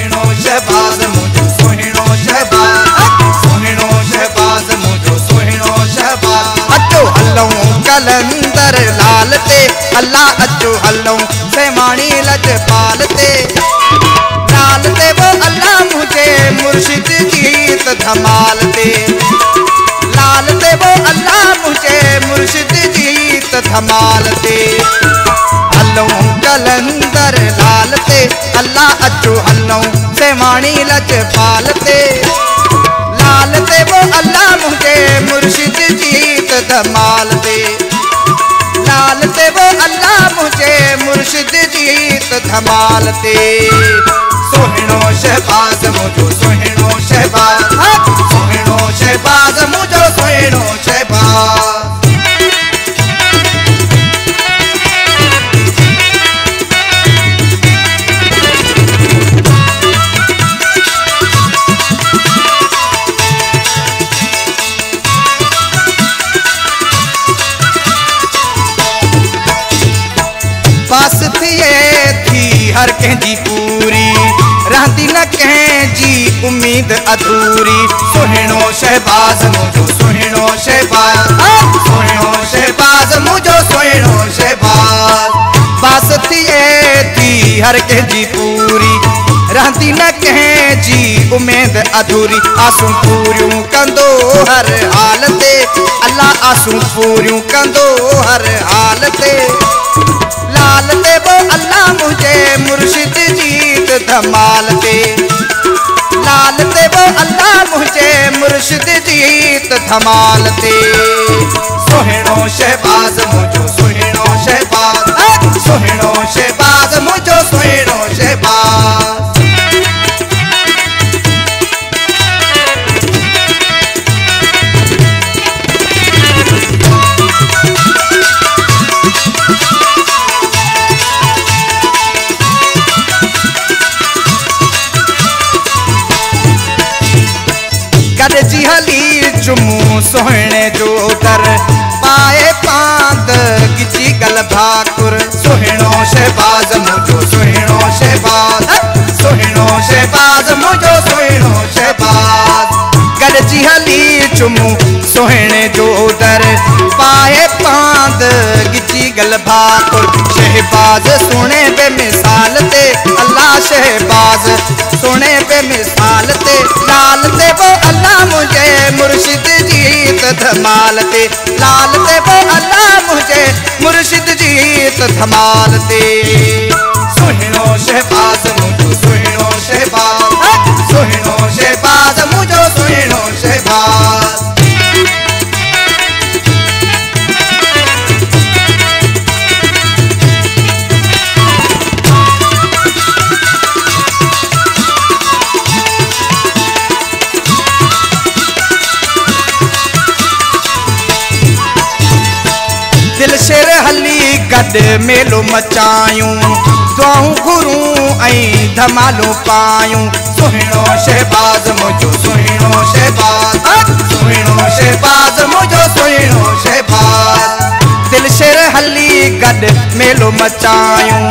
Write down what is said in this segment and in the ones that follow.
सुहिणो शहबाज मुझो सुहिणो शहबाज, सुहिणो शहबाज मुझो सुहिणो शहबाज। अचो हलूं कलंदर लाल ते, अल्लाह अचो हलूं सेमाणी लजपाल ते। लाल ते वो अल्लाह मुझे मुर्शिद जीत धमाल ते। लाल ते वो अल्लाह मुझे मुर्शिद जीत धमाल ते। हलूं कलंदर लाल ते, अल्लाह अचो हलूं सेवाणी लजपाल ते। लाल ते वो अल्लाह मुझे मुर्शिद जीत धमाल ते। लाल ते वो अल्लाह मुझे मुर्शिद जीत धमाल ते। सुहिणो शहबाज मुझो सुहिणो शहबाज, सुहिणो शहबाज मुझो सुहिणो शहबाज। बस थिए थी हर कंहिंजी पूरी, रहंदी न कंहिंजी उम्मीद अधूरी। सुहिणो शहबाज मुझो सुहिणो शहबाज, सुहिणो शहबाज मुझो सुहिणो शहबाज। बस थिए थी हर कंहिंजी पूरी, रहंदी न कंहिंजी उम्मीद अधूरी। आसूं पूरियूं कंदो हर हाल ते, अल्लाह आसूं पूरियूं कंदो हर हाल ते। लाल ते वो अल्लाह मुझे मुर्शिद जीत धमाल ते। लाल ते वो अल्लाह मुझे मुर्शिद जीत धमाल ते। सुहिणो शहबाज मुझो सुहिणो शहबाज, सुहिणो शहबाज मुझो सुहिणो शहबाज। गॾिजी हली चुमूं सुहिणे जो दर, पाए पांद गिची गल भाकुर। सुहिणो शहबाज मुझो सुहिणो शहबाज, सुहिणो शहबाज मुझो सुहिणो शहबाज। गॾिजी हली चुमूं सुहिणे जो दर, पाए पांद गिची गल भाकुर। शहबाज सुणे बेमिसाल ते, अल्लाह शहबाज सुणे बेमिसाल ते। लाल ते वो अल्लाह मुझे मुर्शिद जीत धमाल ते। लाल ते वो अल्लाह मुझे मुर्शिद जीत धमाल ते। सुहिणो शहबाज मुझो सुहिणो शहबाज, सुहिणो शहबाज मुझो सुहिणो शहबाज। दिल शेर हली गॾ मेलो मचायूं, दुआऊं घुरूं ऐं धमालो पायूं। सुहिणो शहबाज मुझो सुहिणो शहबाज, सुहिणो शहबाज मुझो सुहिणो शहबाज। दिल शेर हली गॾ मेलो मचायूं,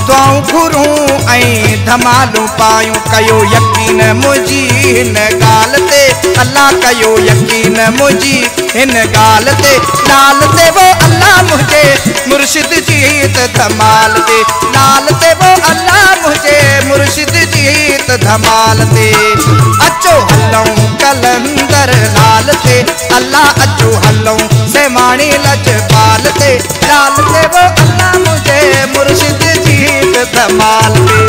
दुआऊं घुरूं ऐं धमालो पायूं। कयो यकीन मुंहिंजी हिन ॻाल्हि ते, अल्लाह कयो यकीन मुंहिंजी हिन ॻाल्हि ते। लाल ते वो अल्लाह मुझे मुर्शिद जीत धमाल ते। लाल ते वो अल्लाह मुझे मुर्शिद जीत धमाल ते। अचो हलूं कलंदर लाल ते, अल्लाह अचो हलूं सेमाणी लजपाल ते। लाल ते वो अल्लाह मुझे मुर्शिद जीत धमाल ते।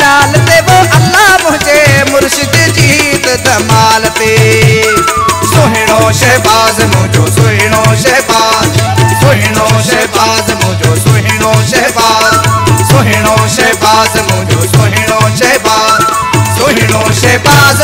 लाल ते वो अल्लाह मुझे मुर्शिद जीत धमाल ते। सुहिणो शहबाज मुझो सुहिणो शहबाज, सुहिणो शहबाज मुझो सुहिणो शहबाज। सुहिणो शहबाज मुझो सुहिणो शहबाज, सुहिणो शहबाज